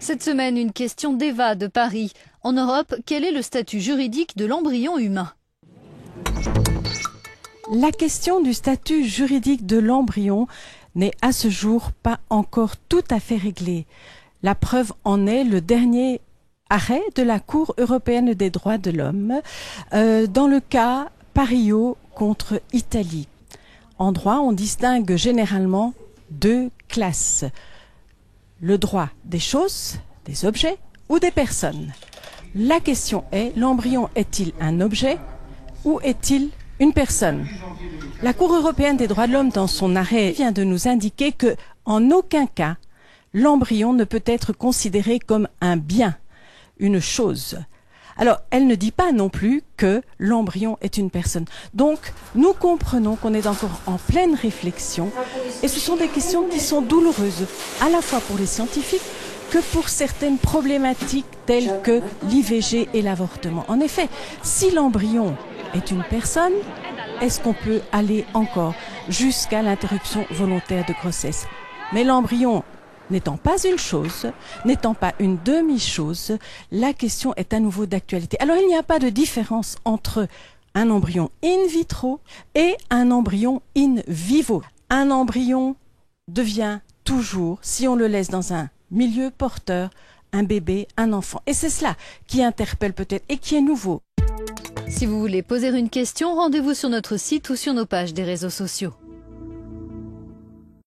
Cette semaine, une question d'Eva de Paris. En Europe, quel est le statut juridique de l'embryon humain? La question du statut juridique de l'embryon n'est à ce jour pas encore tout à fait réglée. La preuve en est le dernier arrêt de la Cour européenne des droits de l'homme dans le cas Parillo contre Italie. En droit, on distingue généralement deux classes. Le droit des choses, des objets ou des personnes. La question est, l'embryon est-il un objet ou est-il une personne? La Cour européenne des droits de l'homme, dans son arrêt, vient de nous indiquer que, en aucun cas, l'embryon ne peut être considéré comme un bien, une chose. Alors, elle ne dit pas non plus que l'embryon est une personne. Donc, nous comprenons qu'on est encore en pleine réflexion et ce sont des questions qui sont douloureuses, à la fois pour les scientifiques que pour certaines problématiques telles que l'IVG et l'avortement. En effet, si l'embryon est une personne, est-ce qu'on peut aller encore jusqu'à l'interruption volontaire de grossesse? Mais l'embryon n'étant pas une chose, n'étant pas une demi-chose, la question est à nouveau d'actualité. Alors il n'y a pas de différence entre un embryon in vitro et un embryon in vivo. Un embryon devient toujours, si on le laisse dans un milieu porteur, un bébé, un enfant. Et c'est cela qui interpelle peut-être et qui est nouveau. Si vous voulez poser une question, rendez-vous sur notre site ou sur nos pages des réseaux sociaux.